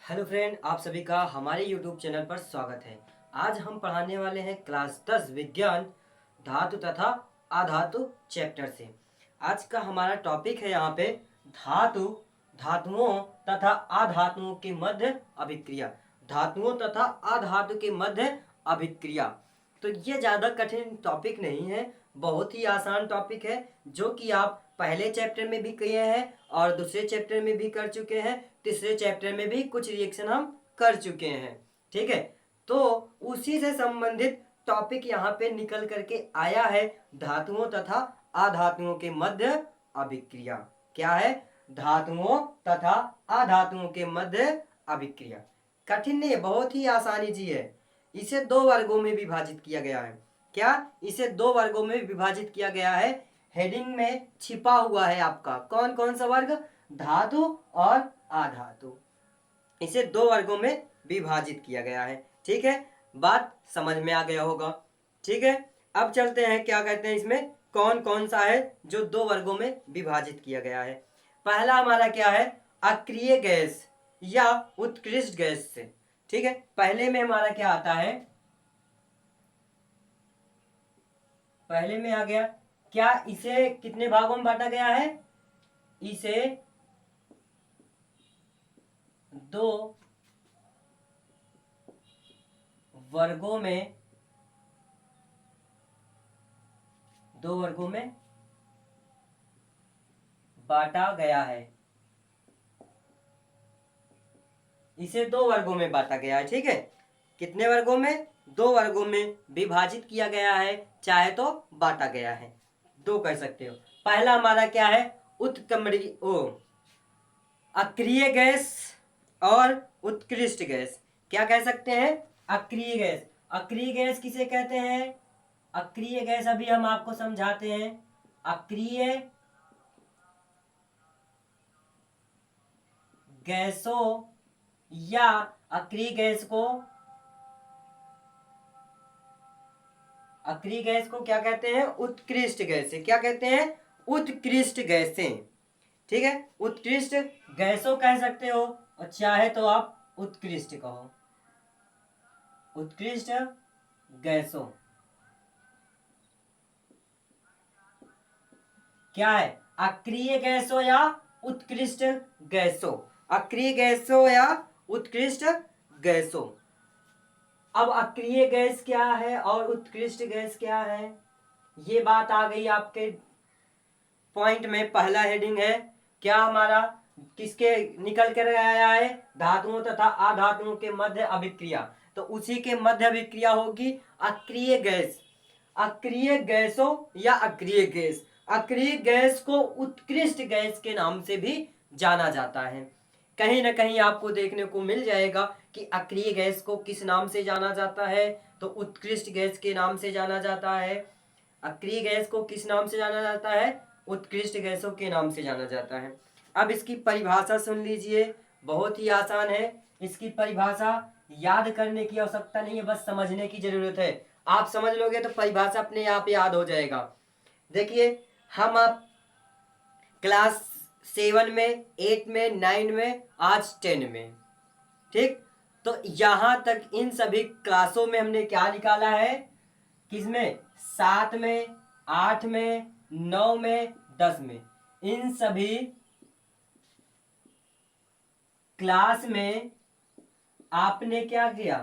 Hello friend, आप सभी का हमारे यूट्यूब चैनल पर स्वागत है। आज हम पढ़ाने वाले हैं क्लास 10 विज्ञान धातु तथा अधातु चैप्टर से। आज का हमारा टॉपिक है यहाँ पे धातु, धातुओं तथा अधातुओं के मध्य अभिक्रिया। धातुओं तथा अधातु के मध्य अभिक्रिया। तो ये ज़्यादा कठिन टॉपिक नहीं है, बहुत ही आसान टॉपिक है जो कि आप पहले चैप्टर में भी किए हैं और दूसरे चैप्टर में भी कर चुके हैं, तीसरे चैप्टर में भी कुछ रिएक्शन हम कर चुके हैं। ठीक है, तो उसी से संबंधित टॉपिक यहाँ पे निकल करके आया है, धातुओं तथा अधातुओं के मध्य अभिक्रिया। क्या है? धातुओं तथा अधातुओं के मध्य अभिक्रिया। कठिन नहीं, बहुत ही आसानी जी है। इसे दो वर्गों में विभाजित किया गया है। क्या? इसे दो वर्गों में विभाजित किया गया है। हेडिंग में छिपा हुआ है आपका कौन कौन सा वर्ग? धातु और अधातु। इसे दो वर्गों में विभाजित किया गया है। ठीक है, बात समझ में आ गया होगा। ठीक है, अब चलते हैं, क्या कहते हैं इसमें कौन कौन सा है जो दो वर्गों में विभाजित किया गया है। पहला हमारा क्या है? अक्रिय गैस या उत्कृष्ट गैस से। ठीक है, पहले में हमारा क्या आता है? पहले में आ गया क्या? इसे कितने भागों में बांटा गया है? इसे दो वर्गों में बांटा गया है। इसे दो वर्गों में बांटा गया है। ठीक है, कितने वर्गों में? दो वर्गों में विभाजित किया गया है, चाहे तो बांटा गया है, दो कह सकते हो। पहला हमारा क्या है? उत्क्रमणीय अक्रिय गैस और उत्कृष्ट गैस। क्या कह सकते हैं? अक्रिय गैस। अक्रिय गैस किसे कहते हैं? अक्रिय गैस अभी हम आपको समझाते हैं। अक्रिय गैसों या अक्रिय गैस को क्या कहते हैं? उत्कृष्ट गैसें। क्या कहते हैं? उत्कृष्ट गैसें। ठीक है, उत्कृष्ट गैसों कह सकते हो और चाहे तो आप उत्कृष्ट कहो। उत्कृष्ट गैसों क्या है? अक्रिय गैसों या उत्कृष्ट गैसों। अक्रिय गैसों या उत्कृष्ट गैसों। अब अक्रिय गैस क्या है और उत्कृष्ट गैस क्या है, ये बात आ गई आपके पॉइंट में। पहला हेडिंग है क्या हमारा? किसके निकल कर आया है? धातुओं तथा अधातुओं के मध्य अभिक्रिया। तो उसी के मध्य अभिक्रिया होगी अक्रिय गैस। अक्रिय गैसों या अक्रिय गैस। अक्रिय गैस को उत्कृष्ट गैस के नाम से भी जाना जाता है। कहीं ना कहीं आपको देखने को मिल जाएगा कि अक्रिय गैस को किस नाम से जाना जाता है, तो उत्कृष्ट गैस के नाम से जाना जाता है। अक्रिय गैस को किस नाम से जाना जाता है? उत्कृष्ट गैसों के नाम से जाना जाता है। अब इसकी परिभाषा सुन लीजिए, बहुत ही आसान है। इसकी परिभाषा याद करने की आवश्यकता नहीं है, बस समझने की जरूरत है। आप समझ लोगे तो परिभाषा अपने आप याद हो जाएगा। देखिए, हम आप क्लास 7 में, 8 में, 9 में, आज 10 में। ठीक, तो यहां तक इन सभी क्लासों में हमने क्या निकाला है? किसमें? 7 में, 8 में, 9 में, 10 में। इन सभी क्लास में आपने क्या किया?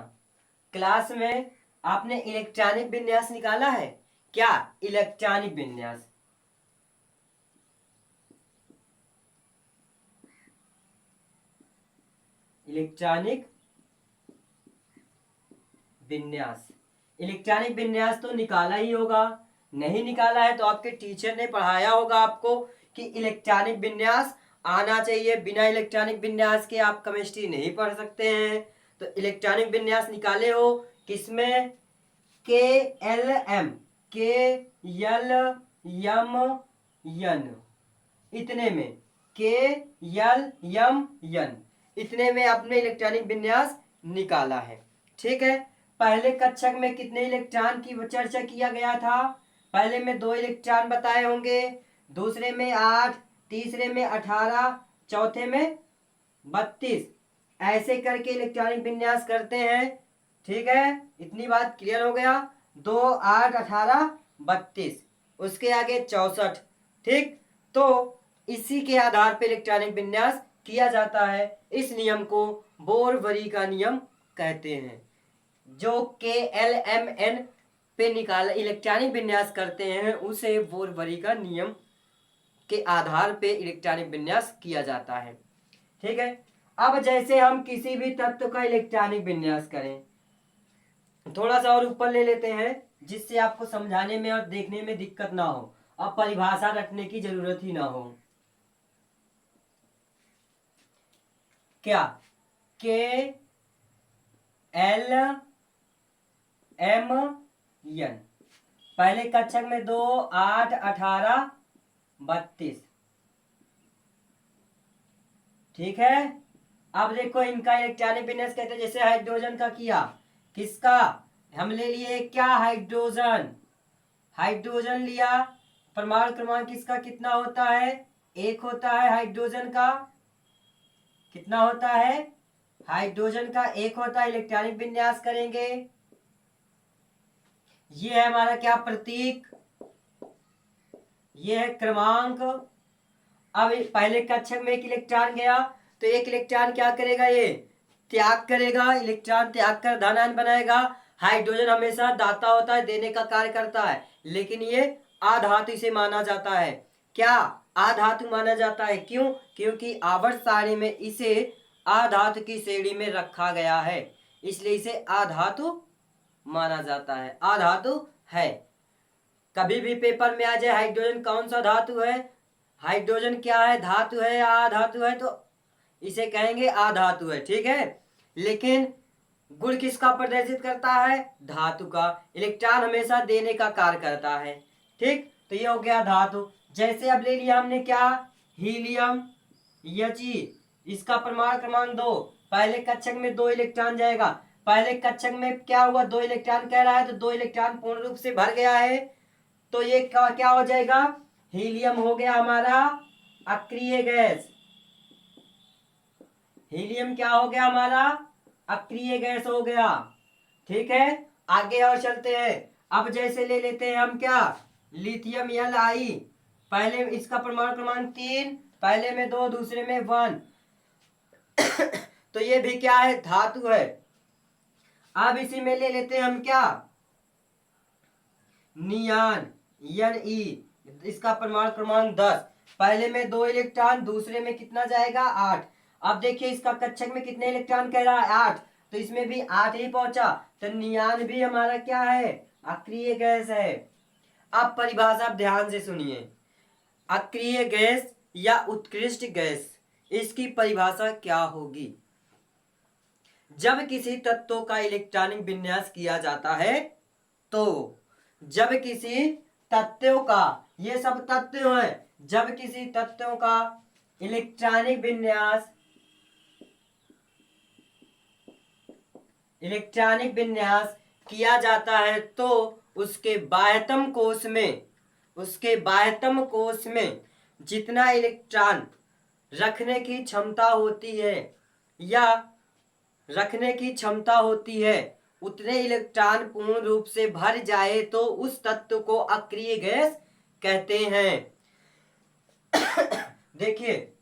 क्लास में आपने इलेक्ट्रॉनिक विन्यास निकाला है। क्या? इलेक्ट्रॉनिक विन्यास। इलेक्ट्रॉनिक विन्यास। इलेक्ट्रॉनिक विन्यास तो निकाला ही होगा। नहीं निकाला है तो आपके टीचर ने पढ़ाया होगा आपको कि इलेक्ट्रॉनिक विन्यास आना चाहिए। बिना इलेक्ट्रॉनिक विन्यास के आप केमिस्ट्री नहीं पढ़ सकते हैं। तो इलेक्ट्रॉनिक विन्यास निकाले हो किसमें? के एल एम, के एल एम एन, इतने में, के एल एम एन, इतने में आपने इलेक्ट्रॉनिक विन्यास निकाला है। ठीक है, पहले कक्षक में कितने इलेक्ट्रॉन की चर्चा किया गया था? पहले में 2 इलेक्ट्रॉन बताए होंगे, दूसरे में 8, तीसरे में 18, चौथे में 32, ऐसे करके इलेक्ट्रॉनिक विन्यास करते हैं। ठीक है, इतनी बात क्लियर हो गया। 2 8 18 32, उसके आगे 64। ठीक, तो इसी के आधार पर इलेक्ट्रॉनिक विन्यास किया जाता है। इस नियम को बोर-वरी का नियम कहते हैं। जो KLMN पे निकाला इलेक्ट्रॉनिक विन्यास करते हैं उसे बोर-वरी का नियम के आधार पे इलेक्ट्रॉनिक विन्यास किया जाता है। ठीक है, अब जैसे हम किसी भी तत्व का इलेक्ट्रॉनिक विन्यास करें, थोड़ा सा और ऊपर ले लेते हैं जिससे आपको समझाने में और देखने में दिक्कत ना हो, अब परिभाषा रखने की जरूरत ही ना हो। क्या KLMN, पहले कक्षक में 2 8 18 32। ठीक है, अब देखो इनका इलेक्ट्रॉनिक विन्यास कहते हैं। जैसे हाइड्रोजन का किया, किसका हम ले लिए, क्या हाइड्रोजन, हाइड्रोजन लिया, परमाणु क्रमांक किसका कितना होता है, 1 होता है। हाइड्रोजन का कितना होता है, हाइड्रोजन का 1 होता है। इलेक्ट्रॉनिक विन्यास करेंगे, ये है हमारा क्या प्रतीक, ये है क्रमांक। अब पहले कक्षक में एक इलेक्ट्रॉन गया तो एक इलेक्ट्रॉन क्या करेगा, ये त्याग करेगा, इलेक्ट्रॉन त्याग कर धन आयन बनाएगा। हाइड्रोजन हमेशा दाता होता है, देने का कार्य करता है, लेकिन ये अधातु इसे माना जाता है। क्या अधातु माना जाता है, क्यों, क्योंकि आवर्त सारणी में इसे अधातु की श्रेणी में रखा गया है, इसलिए इसे अधातु माना जाता है, अधातु है। कभी भी पेपर में आ जाए हाइड्रोजन कौन सा धातु है, हाइड्रोजन क्या है, धातु है या अधातु है, तो इसे कहेंगे अधातु है। ठीक है, लेकिन गुण किसका प्रदर्शित करता है, धातु का। इलेक्ट्रॉन हमेशा देने का कार्य करता है। ठीक, तो ये हो गया धातु। जैसे अब ले लिया हमने क्या, हीलियम, He, इसका परमाणु क्रमांक 2, पहले कक्षक में 2 इलेक्ट्रॉन जाएगा। पहले कक्षक में क्या हुआ, 2 इलेक्ट्रॉन कह रहा है, तो 2 इलेक्ट्रॉन पूर्ण रूप से भर गया है, तो ये क्या हो जाएगा, हीलियम हो गया हमारा अक्रिय गैस। हीलियम क्या हो गया हमारा, अक्रिय गैस हो गया। ठीक है, आगे और चलते हैं। अब जैसे ले लेते हैं हम क्या, लिथियम Li, पहले इसका परमाणु क्रमांक 3, पहले में 2 दूसरे में 1 तो ये भी क्या है, धातु है। अब इसी में ले लेते हैं हम क्या, नियान Ne, इसका परमाणु क्रमांक 10, पहले में 2 इलेक्ट्रॉन दूसरे में कितना जाएगा, 8। अब देखिए इसका कक्षक में कितने इलेक्ट्रॉन कह रहा है, 8, तो इसमें भी 8 ही पहुंचा, तो नियान भी हमारा क्या है, अक्रिय गैस है। अब परिभाषा ध्यान से सुनिए, अक्रिय गैस या उत्कृष्ट गैस, इसकी परिभाषा क्या होगी, जब किसी तत्व का इलेक्ट्रॉनिक विन्यास किया जाता है, तो जब किसी तत्व का, ये सब तत्व हैं, जब किसी तत्व का इलेक्ट्रॉनिक विन्यास किया जाता है तो उसके बाह्यतम कोश में जितना इलेक्ट्रॉन रखने की क्षमता होती है उतने इलेक्ट्रॉन पूर्ण रूप से भर जाए तो उस तत्व को अक्रिय गैस कहते हैं। देखिए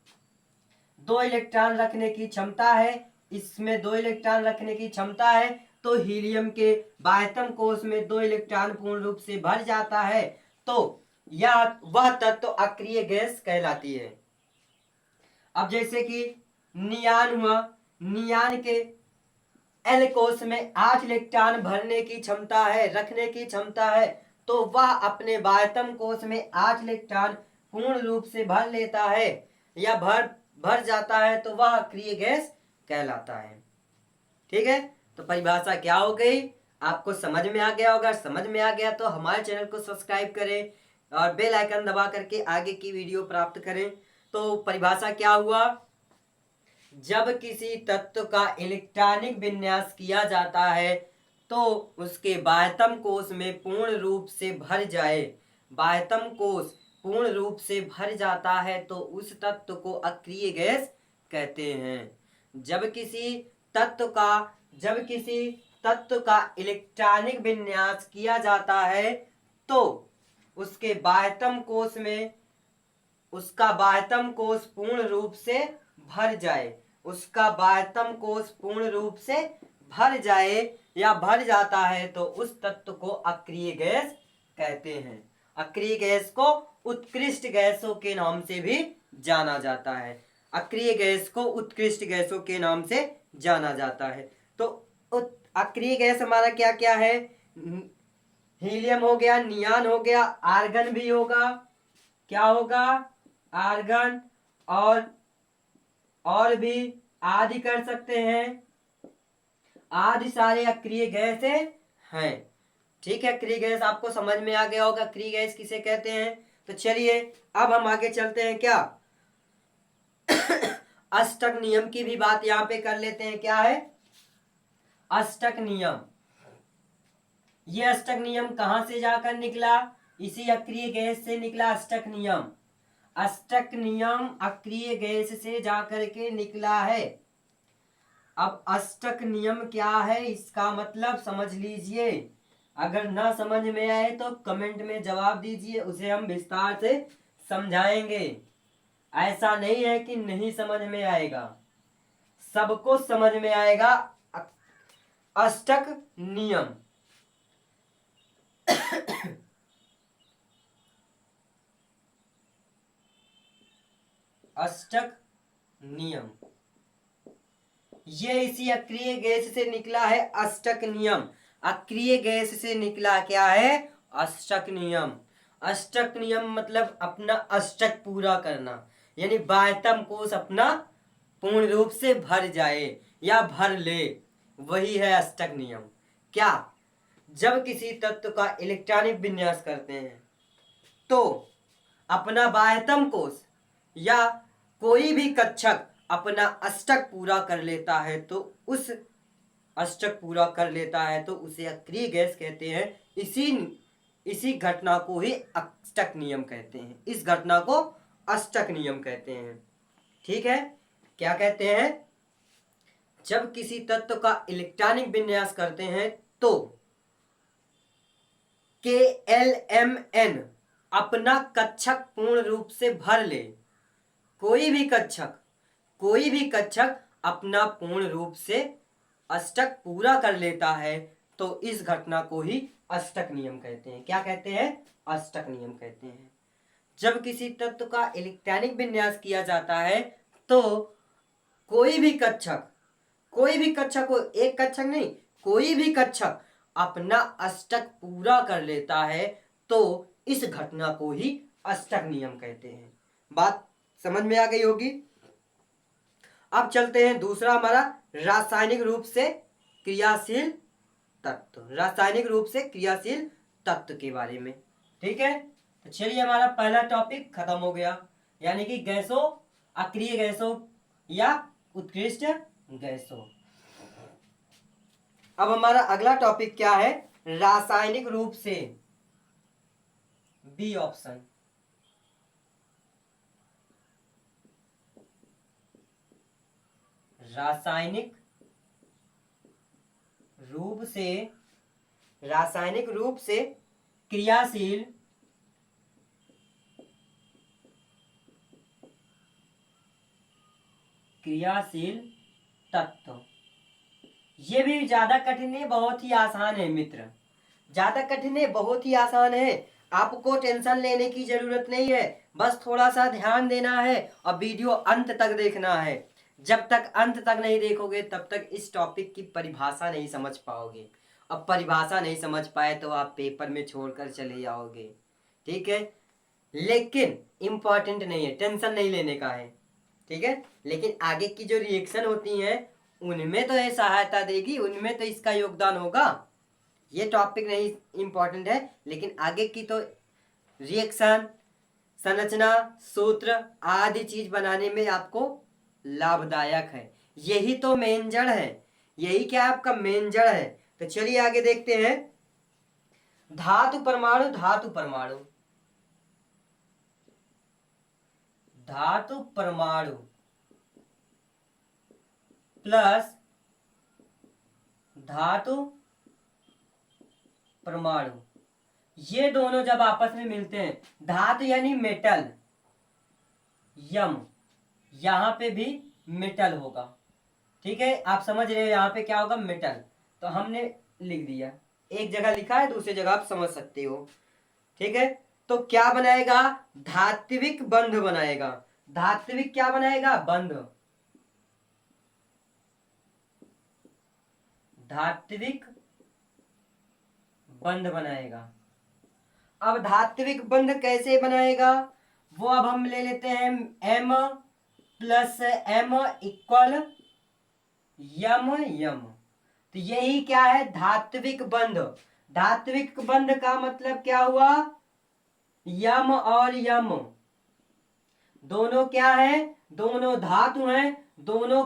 2 इलेक्ट्रॉन रखने की क्षमता है, इसमें 2 इलेक्ट्रॉन रखने की क्षमता है, तो हीलियम के बाह्यतम कोश में 2 इलेक्ट्रॉन पूर्ण रूप से भर जाता है, तो वह तत्व अक्रिय गैस कहलाती है। अब जैसे कि नियान हुआ, नियान के एल कोश में 8 इलेक्ट्रॉन भरने की क्षमता है, रखने की क्षमता है, तो वह अपने बाह्यतम कोश में 8 इलेक्ट्रॉन पूर्ण रूप से भर लेता है या भर जाता है, तो वह अक्रिय गैस कहलाता है। ठीक है, तो परिभाषा क्या हो गई, आपको समझ में आ गया होगा। समझ में आ गया तो हमारे चैनल को सब्सक्राइब करें और बेल आइकन दबा करके आगे की वीडियो प्राप्त करें। तो परिभाषा क्या हुआ, जब किसी तत्व का इलेक्ट्रॉनिक विन्यास किया जाता है तो उसके बाह्यतम कोश में पूर्ण रूप से भर जाए, बाह्यतम कोश पूर्ण रूप से भर जाता है तो उस तत्व को अक्रिय गैस कहते हैं। जब किसी तत्व का इलेक्ट्रॉनिक विन्यास किया जाता है तो उसके बाह्यतम कोश में उसका बाह्यतम कोश पूर्ण रूप से भर जाए, उसका बाह्यतम कोश पूर्ण रूप से भर जाए या भर जाता है तो उस तत्व को अक्रिय गैस कहते हैं। अक्रिय गैस को उत्कृष्ट गैसों के नाम से भी जाना जाता है। अक्रिय गैस को उत्कृष्ट गैसों के नाम से जाना जाता है। तो अक्रिय गैस हमारा क्या क्या है? हीलियम हो गया, नियान हो गया, आर्गन भी होगा। क्या होगा? आर्गन और भी आदि कर सकते हैं। आदि सारे अक्रिय गैस हैं। ठीक है, अक्रिय गैस आपको समझ में आ गया होगा अक्रिय गैस किसे कहते हैं। तो चलिए अब हम आगे चलते हैं। क्या अष्टक नियम की भी बात यहाँ पे कर लेते हैं। क्या है अष्टक नियम? ये अष्टक नियम कहां से जाकर निकला? इसी अक्रिय गैस से निकला अष्टक नियम। अष्टक नियम अक्रिय गैस से जाकर के निकला है। अब अष्टक नियम क्या है इसका मतलब समझ लीजिए। अगर ना समझ में आए तो कमेंट में जवाब दीजिए, उसे हम विस्तार से समझाएंगे। ऐसा नहीं है कि नहीं समझ में आएगा, सबको समझ में आएगा। अष्टक नियम अष्टक नियम ये इसी अक्रिय गैस से निकला है। अष्टक नियम अक्रिय गैस से निकला। क्या है? अष्टक नियम। अष्टक नियम मतलब अपना अष्टक पूरा करना, यानी बाह्यतम कोश अपना पूर्ण रूप से भर जाए या भर ले, वही है अष्टक नियम। क्या? जब किसी तत्व का इलेक्ट्रॉनिक विन्यास करते हैं तो अपना बाह्यतम कोश या कोई भी कक्षक अपना अष्टक पूरा कर लेता है तो उस अष्टक पूरा कर लेता है तो उसे अक्रिय गैस कहते हैं। इसी घटना को ही अष्टक नियम कहते हैं। इस घटना को अष्टक नियम कहते हैं। ठीक है, क्या कहते हैं? जब किसी तत्व का इलेक्ट्रॉनिक विन्यास करते हैं तो KLMN अपना कक्षक पूर्ण रूप से भर ले। कोई भी कक्षक अपना पूर्ण रूप से अष्टक पूरा कर लेता है तो इस घटना को ही अष्टक नियम कहते हैं। क्या कहते हैं? अष्टक नियम कहते हैं। जब किसी तत्व का इलेक्ट्रॉनिक विन्यास किया जाता है तो कोई भी कक्षक हो, एक कक्षक नहीं, कोई भी कक्षक अपना अष्टक पूरा कर लेता है तो इस घटना को ही अष्टक नियम कहते हैं। बात समझ में आ गई होगी। अब चलते हैं दूसरा हमारा रासायनिक रूप से क्रियाशील तत्व। रासायनिक रूप से क्रियाशील तत्व के बारे में। ठीक है, तो चलिए हमारा पहला टॉपिक खत्म हो गया, यानी कि गैसों, अक्रिय गैसों या उत्कृष्ट गैसों। अब हमारा अगला टॉपिक क्या है? रासायनिक रूप से, बी ऑप्शन, रासायनिक रूप से क्रियाशील तत्व। ये भी ज्यादा कठिन नहीं, बहुत ही आसान है मित्र। ज्यादा कठिन नहीं, बहुत ही आसान है। आपको टेंशन लेने की जरूरत नहीं है, बस थोड़ा सा ध्यान देना है और वीडियो अंत तक देखना है। जब तक अंत तक नहीं देखोगे तब तक इस टॉपिक की परिभाषा नहीं समझ पाओगे। अब परिभाषा नहीं समझ पाए तो आप पेपर में छोड़कर चले जाओगे। ठीक है, लेकिन इम्पॉर्टेंट नहीं है, टेंशन नहीं लेने का है। ठीक है, लेकिन आगे की जो रिएक्शन होती हैं उनमें तो ये सहायता देगी, उनमें तो इसका योगदान होगा। ये टॉपिक नहीं इम्पॉर्टेंट है, लेकिन आगे की तो रिएक्शन, संरचना, सूत्र आदि चीज बनाने में आपको लाभदायक है। यही तो मेन जड़ है, यही क्या आपका मेन जड़ है। तो चलिए आगे देखते हैं। धातु परमाणु, धातु परमाणु, धातु परमाणु प्लस धातु परमाणु, ये दोनों जब आपस में मिलते हैं, धातु यानी मेटल, यम, यहां पे भी मेटल होगा। ठीक है, आप समझ रहे हो यहाँ पे क्या होगा, मेटल। तो हमने लिख दिया, एक जगह लिखा है, दूसरी जगह आप समझ सकते हो। ठीक है, तो क्या बनाएगा, धात्विक बंध बनाएगा। धात्विक क्या बनाएगा, बंध, धात्विक बंध बनाएगा। अब धात्विक बंध कैसे बनाएगा, वो अब हम ले लेते हैं, m प्लस m इक्वल यम यम। तो यही क्या है, धात्विक बंध। धात्विक बंध का मतलब क्या हुआ, यम और यम दोनों क्या है, दोनों धातु हैं, दोनों